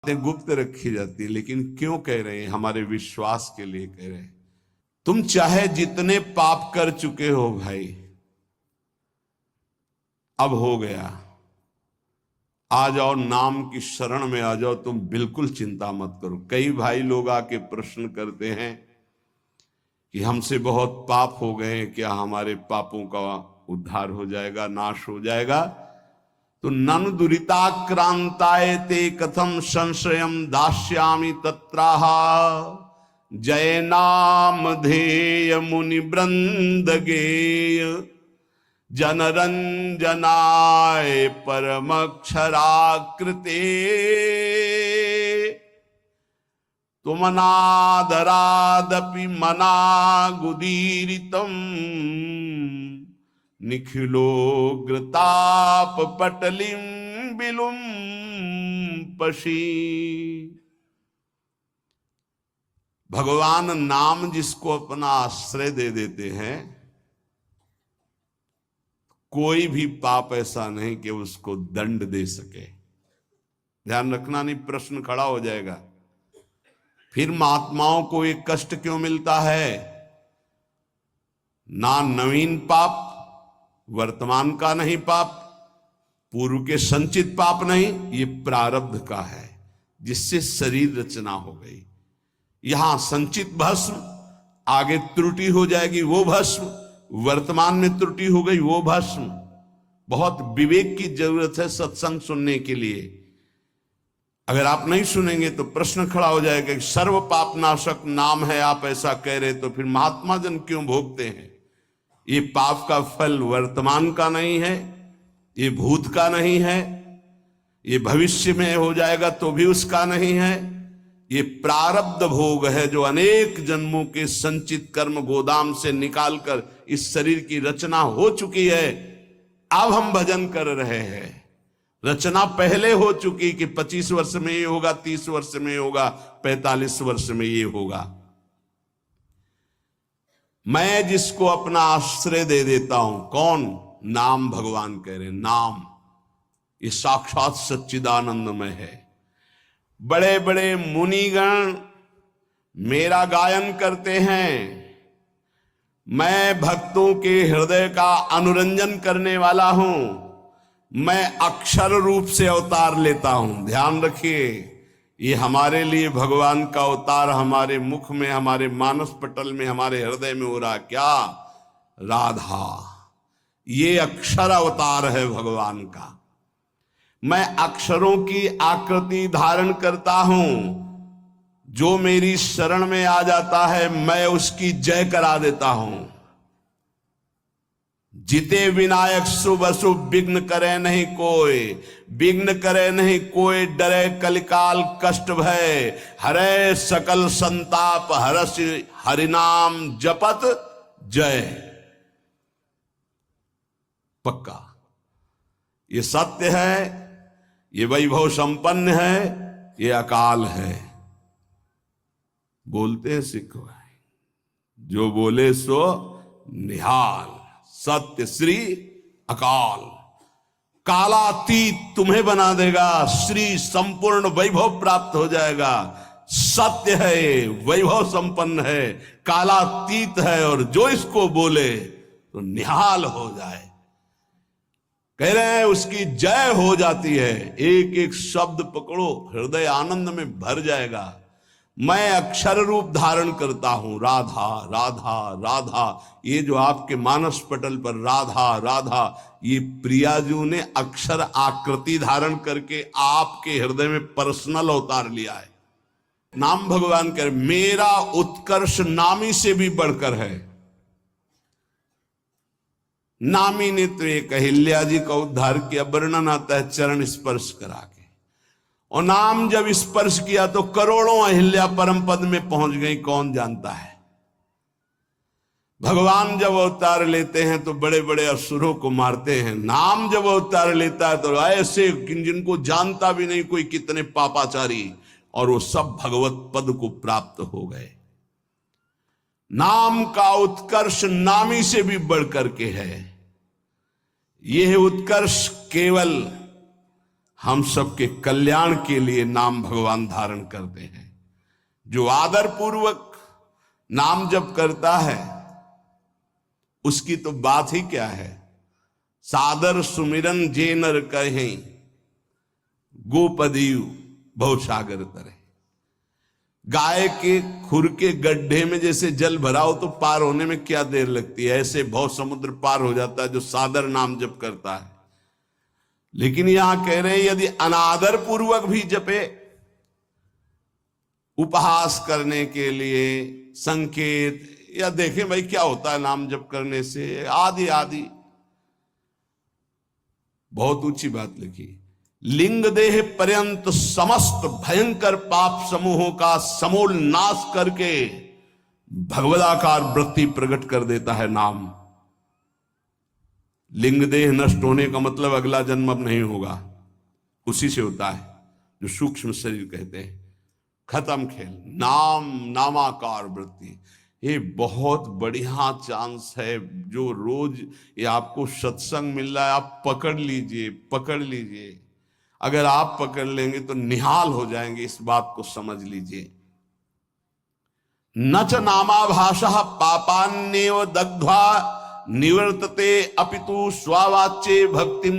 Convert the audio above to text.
गुप्त रखी जाती है, लेकिन क्यों कह रहे हैं? हमारे विश्वास के लिए कह रहे हैं। तुम चाहे जितने पाप कर चुके हो भाई, अब हो गया, आ जाओ, नाम की शरण में आ जाओ, तुम बिल्कुल चिंता मत करो। कई भाई लोग आके प्रश्न करते हैं कि हमसे बहुत पाप हो गए, क्या हमारे पापों का उद्धार हो जाएगा, नाश हो जाएगा? तो ननु दुरिताक्रांताय ते कथम संशयम दास्यामि तत्राह जय नाम धेय मुनि वृंद गेय जनरंजनाय परमक्षराकृते तुमनादरादपि मनागुदीरितम् निखिलोग्रताप पटलिम बिलुम पशी। भगवान नाम जिसको अपना आश्रय दे देते हैं, कोई भी पाप ऐसा नहीं कि उसको दंड दे सके। ध्यान रखना, नहीं प्रश्न खड़ा हो जाएगा फिर महात्माओं को एक कष्ट क्यों मिलता है? ना नवीन पाप, वर्तमान का नहीं पाप, पूर्व के संचित पाप नहीं, ये प्रारब्ध का है जिससे शरीर रचना हो गई। यहां संचित भस्म, आगे त्रुटि हो जाएगी वो भस्म, वर्तमान में त्रुटि हो गई वो भस्म। बहुत विवेक की जरूरत है सत्संग सुनने के लिए। अगर आप नहीं सुनेंगे तो प्रश्न खड़ा हो जाएगा कि सर्व पाप नाशक नाम है, आप ऐसा कह रहे, तो फिर महात्मा जन क्यों भोगते हैं? ये पाप का फल वर्तमान का नहीं है, ये भूत का नहीं है, ये भविष्य में हो जाएगा तो भी उसका नहीं है। ये प्रारब्ध भोग है जो अनेक जन्मों के संचित कर्म गोदाम से निकालकर इस शरीर की रचना हो चुकी है। अब हम भजन कर रहे हैं, रचना पहले हो चुकी कि 25 वर्ष में ये होगा, 30 वर्ष में ये होगा, 45 वर्ष में ये होगा। मैं जिसको अपना आश्रय दे देता हूं, कौन? नाम। भगवान कह रहे नाम ये साक्षात सच्चिदानंदमय है। बड़े बड़े मुनिगण मेरा गायन करते हैं, मैं भक्तों के हृदय का अनुरंजन करने वाला हूं, मैं अक्षर रूप से अवतार लेता हूं। ध्यान रखिए, ये हमारे लिए भगवान का अवतार हमारे मुख में, हमारे मानस पटल में, हमारे हृदय में हो रहा क्या? राधा। ये अक्षर अवतार है भगवान का। मैं अक्षरों की आकृति धारण करता हूं, जो मेरी शरण में आ जाता है मैं उसकी जय करा देता हूं। जिते विनायक शुभ अशुभ विघ्न करे नहीं कोई, विघ्न करे नहीं कोई, डरे कलिकाल कष्ट भय, हरे सकल संताप हरस हरिनाम जपत जय। पक्का ये सत्य है, ये वैभव संपन्न है, ये अकाल है। बोलते हैं सिख भाई, जो बोले सो निहाल, सत्य श्री अकाल। कालातीत तुम्हें बना देगा, श्री संपूर्ण वैभव प्राप्त हो जाएगा। सत्य है, वैभव संपन्न है, कालातीत है, और जो इसको बोले तो निहाल हो जाए। कह रहे हैं उसकी जय हो जाती है। एक एक शब्द पकड़ो, हृदय आनंद में भर जाएगा। मैं अक्षर रूप धारण करता हूं, राधा राधा राधा। ये जो आपके मानस पटल पर राधा राधा, ये प्रियाजू ने अक्षर आकृति धारण करके आपके हृदय में पर्सनल अवतार लिया है। नाम भगवान कर, मेरा उत्कर्ष नामी से भी बढ़कर है। नामी ने तो एक अहिल्या जी का उद्धार किया, वर्णन आता है चरण स्पर्श करा के, और नाम जब स्पर्श किया तो करोड़ों अहिल्या परम पद में पहुंच गई, कौन जानता है। भगवान जब अवतार लेते हैं तो बड़े बड़े असुरों को मारते हैं, नाम जब अवतार लेता है तो ऐसे जिनको जानता भी नहीं कोई, कितने पापाचारी, और वो सब भगवत पद को प्राप्त हो गए। नाम का उत्कर्ष नामी से भी बढ़कर के है। यह उत्कर्ष केवल हम सबके कल्याण के लिए नाम भगवान धारण करते हैं। जो आदर पूर्वक नाम जप करता है उसकी तो बात ही क्या है। सादर सुमिरन जे नर कहें, गोपदीव भवसागर तरे। गाय के खुर के गड्ढे में जैसे जल भरा हो तो पार होने में क्या देर लगती है, ऐसे भव समुद्र पार हो जाता है जो सादर नाम जप करता है। लेकिन यहां कह रहे हैं यदि अनादर पूर्वक भी जपे, उपहास करने के लिए, संकेत, या देखें भाई क्या होता है नाम जप करने से, आदि आदि, बहुत ऊंची बात लिखी। लिंग देह पर्यंत समस्त भयंकर पाप समूहों का समूल नाश करके भगवदाकार वृत्ति प्रकट कर देता है नाम। लिंग देह नष्ट होने का मतलब अगला जन्म अब नहीं होगा, उसी से होता है जो सूक्ष्म शरीर कहते हैं। खत्म खेल। नाम नामाकार वृत्ति, ये बहुत बढ़िया चांस है। जो रोज ये आपको सत्संग मिल रहा है, आप पकड़ लीजिए, पकड़ लीजिए। अगर आप पकड़ लेंगे तो निहाल हो जाएंगे, इस बात को समझ लीजिए। न च नामाभाषः पापान्नेव दग्ध्वा निवर्तते अपितु स्वावाच्ये भक्तिम